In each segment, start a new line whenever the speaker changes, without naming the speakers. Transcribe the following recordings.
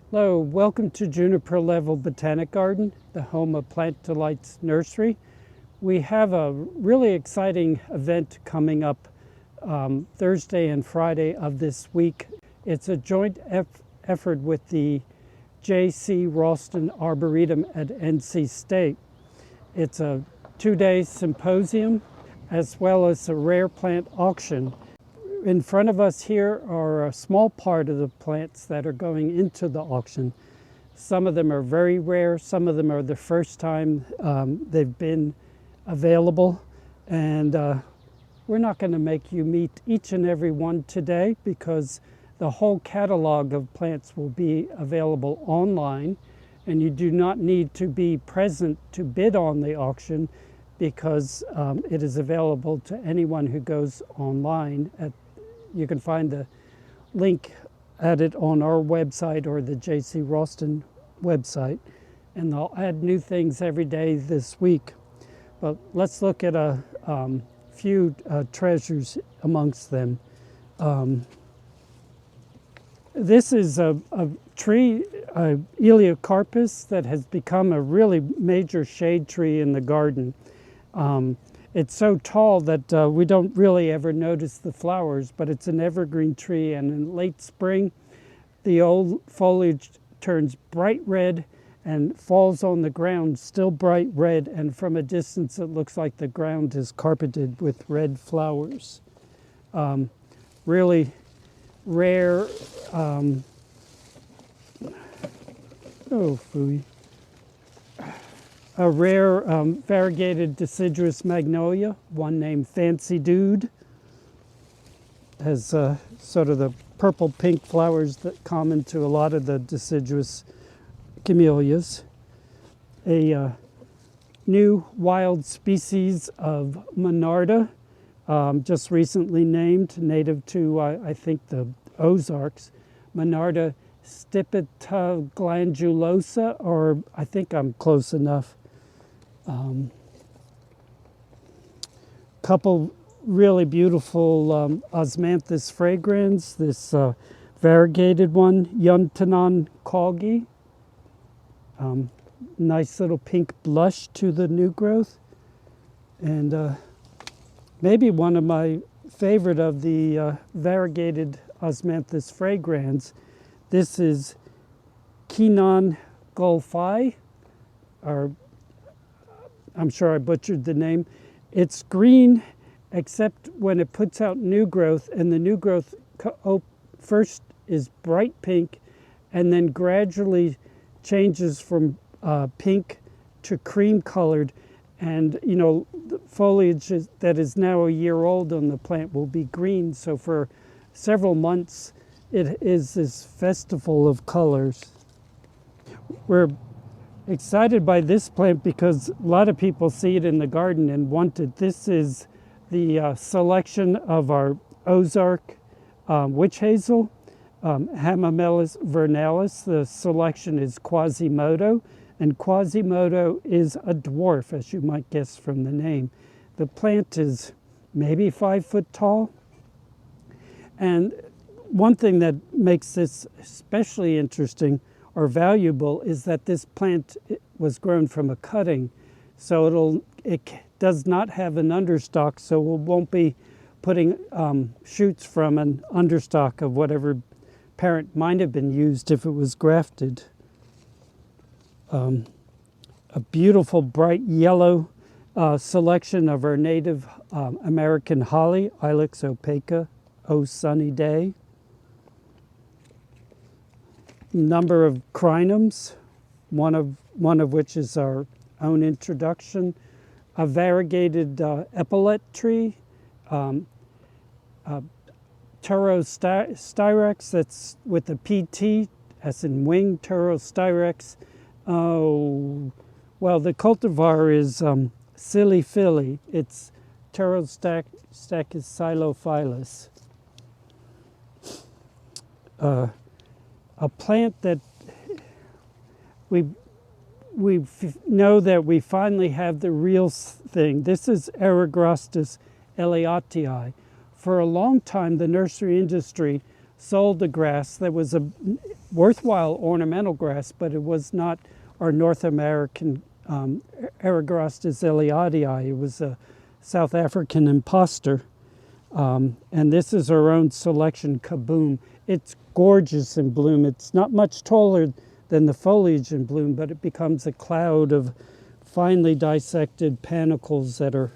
Hello, welcome to Juniper Level Botanic Garden, the home of Plant Delights Nursery. We have a really exciting event coming up Thursday and Friday of this week. It's a joint effort with the J.C. Ralston Arboretum at NC State. It's a 2-day symposium as well as a rare plant auction. In front of us here are a small part of the plants that are going into the auction. Some of them are very rare, some of them are the first time they've been available, and we're not going to make you meet each and every one today because the whole catalog of plants will be available online, and you do not need to be present to bid on the auction because it is available to anyone who goes online. You can find the link at it on our website or the J.C. Ralston website, and they'll add new things every day this week. But let's look at a few treasures amongst them. This is a tree, Eliocarpus, that has become a really major shade tree in the garden. It's so tall that we don't really ever notice the flowers, but it's an evergreen tree, and in late spring the old foliage turns bright red and falls on the ground still bright red, and from a distance it looks like the ground is carpeted with red flowers. Really rare, a rare variegated deciduous magnolia, one named Fancy Dude. Has sort of the purple pink flowers that common to a lot of the deciduous camellias. A new wild species of Monarda, just recently named, native to I think the Ozarks. Monarda stipita glandulosa, or I think I'm close enough. Couple really beautiful osmanthus fragrans. This variegated one, Yuntanon Coggy. Nice little pink blush to the new growth. And maybe one of my favorite of the variegated osmanthus fragrans. This is Kenon Golfi, or I'm sure I butchered the name. It's green except when it puts out new growth, and the new growth first is bright pink and then gradually changes from pink to cream colored. And you know, the foliage that is now a year old on the plant will be green, so for several months it is this festival of colors. We're excited by this plant because a lot of people see it in the garden and want it. This is the selection of our Ozark witch hazel, Hamamelis vernalis. The selection is Quasimodo, and Quasimodo is a dwarf, as you might guess from the name. The plant is maybe 5 foot tall, and one thing that makes this especially interesting or valuable is that this plant was grown from a cutting, so it does not have an understock, so we won't be putting shoots from an understock of whatever parent might have been used if it was grafted. A beautiful bright yellow selection of our native American holly, Ilex opaca, O Sunny Day. Number of crinums, one of which is our own introduction. A variegated epaulet tree, Pterostyrex, that's with a PT, as in wing, Pterostyrex. Oh, well, the cultivar is Silly. It's Pterostachys xylophyllus. A plant that we know that we finally have the real thing. This is Eragrostis For a long time, the nursery industry sold the grass that was worthwhile ornamental grass, but it was not our North American Eragrostis eliadii. It was a South African imposter. And this is our own selection, Kaboom. It's gorgeous in bloom. It's not much taller than the foliage in bloom, but it becomes a cloud of finely dissected panicles that are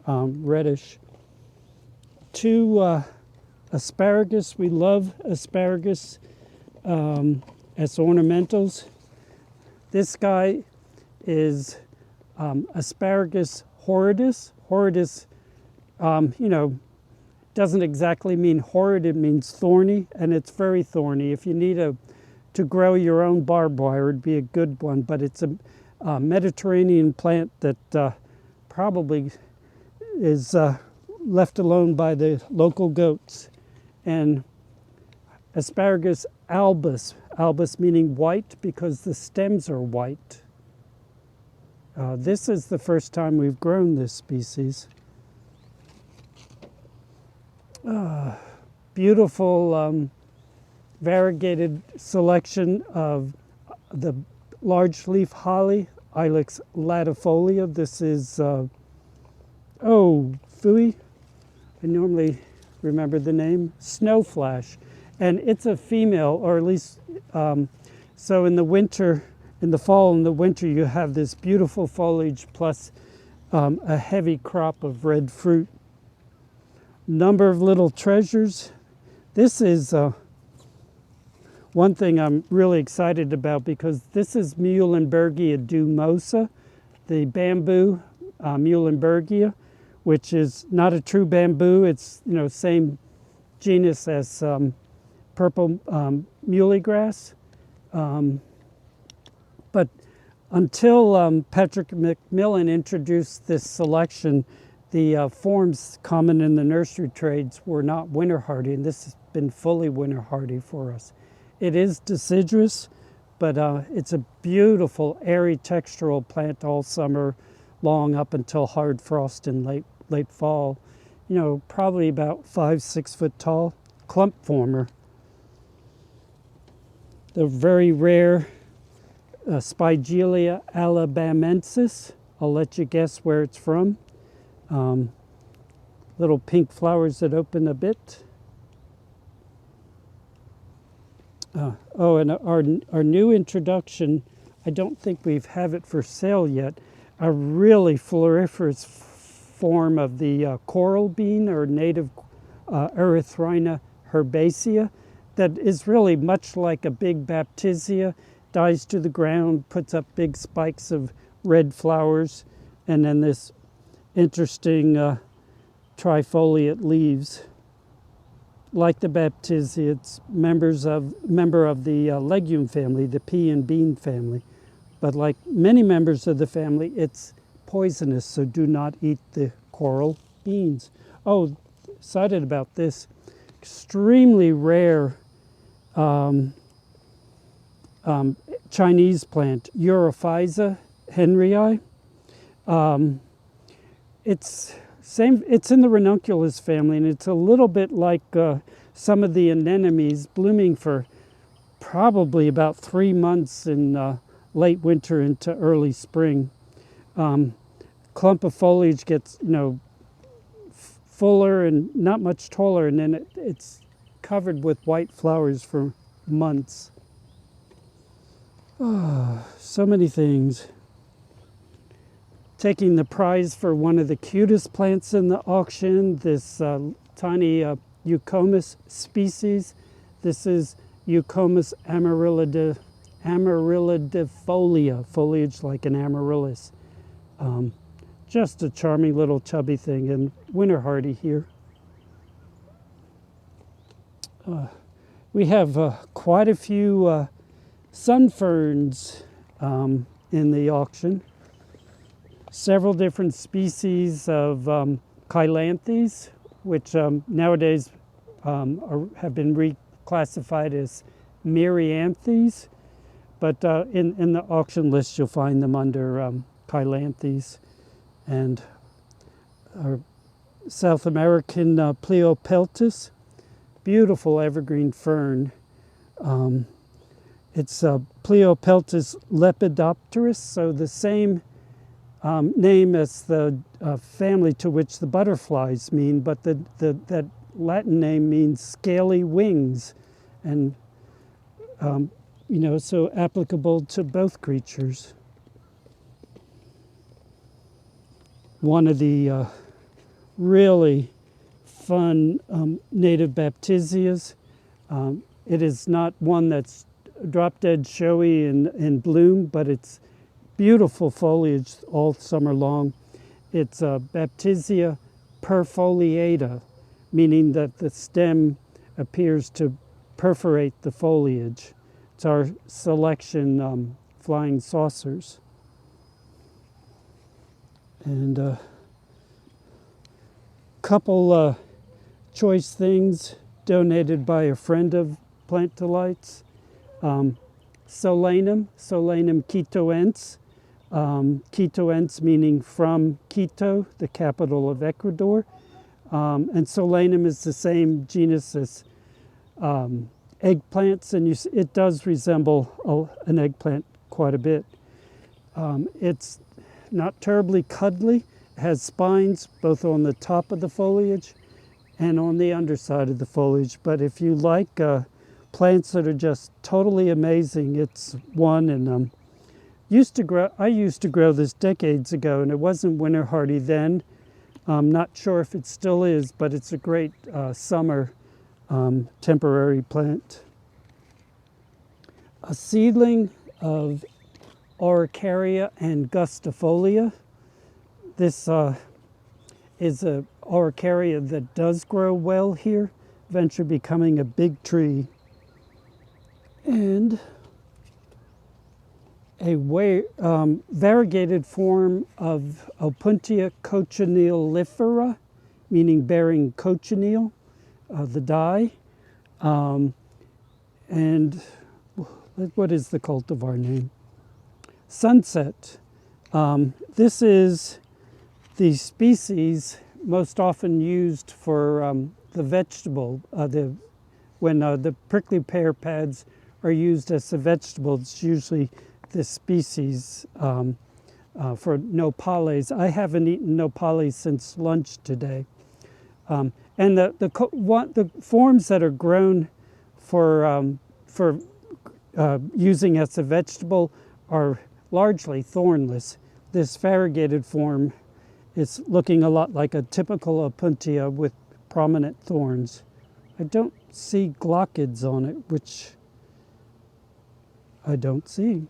reddish. Two asparagus. We love asparagus as ornamentals. This guy is Asparagus horridus. Horridus, doesn't exactly mean horrid, it means thorny, and it's very thorny. If you need to grow your own barbed wire, it'd be a good one, but it's a Mediterranean plant that probably is left alone by the local goats. And Asparagus albus, albus meaning white because the stems are white. This is the first time we've grown this species. Beautiful variegated selection of the large leaf holly, Ilex latifolia. This is, phooey. I normally remember the name, snowflash. And it's a female, or at least, so in the winter, in the fall and the winter, you have this beautiful foliage plus a heavy crop of red fruit. Number of little treasures. This is one thing I'm really excited about because this is Muhlenbergia dumosa, the bamboo Muhlenbergia, which is not a true bamboo. It's same genus as purple muhly grass. But until Patrick McMillan introduced this selection, the forms common in the nursery trades were not winter hardy, and this has been fully winter hardy for us. It is deciduous, but it's a beautiful, airy, textural plant all summer long up until hard frost in late fall. Probably about 5-6 foot tall, clump former. The very rare Spigelia alabamensis. I'll let you guess where it's from. Little pink flowers that open a bit. And our new introduction, I don't think we have it for sale yet, a really floriferous form of the coral bean or native Erythrina herbacea that is really much like a big baptisia, dies to the ground, puts up big spikes of red flowers, and then this interesting trifoliate leaves. Like the baptisia, it's member of the legume family, the pea and bean family. But like many members of the family, it's poisonous, so do not eat the coral beans. Oh, excited about this. Extremely rare Chinese plant, Europhysa henryi. It's in the ranunculus family, and it's a little bit like some of the anemones, blooming for probably about 3 months in late winter into early spring. Clump of foliage gets fuller and not much taller, and then it's covered with white flowers for months. Oh, so many things. Taking the prize for one of the cutest plants in the auction, this tiny Eucomis species. This is Eucomis amaryllidifolia, foliage like an amaryllis. Just a charming little chubby thing, and winter hardy here. We have quite a few sun ferns in the auction. Several different species of Chilanthes, which nowadays have been reclassified as Myrianthes, but in the auction list you'll find them under Chilanthes. And our South American Pleopeltis, beautiful evergreen fern. It's Pleopeltis lepidopterus, so the same name as the family to which the butterflies mean, but that Latin name means scaly wings, and so applicable to both creatures. One of the really fun native baptisias. It is not one that's drop dead showy in bloom, but it's beautiful foliage all summer long. It's Baptisia perfoliata, meaning that the stem appears to perforate the foliage. It's our selection flying saucers. And a couple choice things donated by a friend of Plant Delights. Solanum quitoense. Quitoense meaning from Quito, the capital of Ecuador. And Solanum is the same genus as eggplants, and it does resemble an eggplant quite a bit. It's not terribly cuddly. It has spines both on the top of the foliage and on the underside of the foliage. But if you like plants that are just totally amazing, it's one. And I used to grow this decades ago, and it wasn't winter hardy then. I'm not sure if it still is, but it's a great summer temporary plant. A seedling of Araucaria angustifolia. This is a Araucaria that does grow well here, eventually becoming a big tree. And a variegated form of Opuntia cochinealifera, meaning bearing cochineal, the dye. And what is the cultivar name? Sunset. This is the species most often used for the vegetable. When the prickly pear pads are used as a vegetable, it's usually this species for nopales. I haven't eaten nopales since lunch today. And the forms that are grown for using as a vegetable are largely thornless. This variegated form is looking a lot like a typical Opuntia with prominent thorns. I don't see glaucids on it, which I don't see.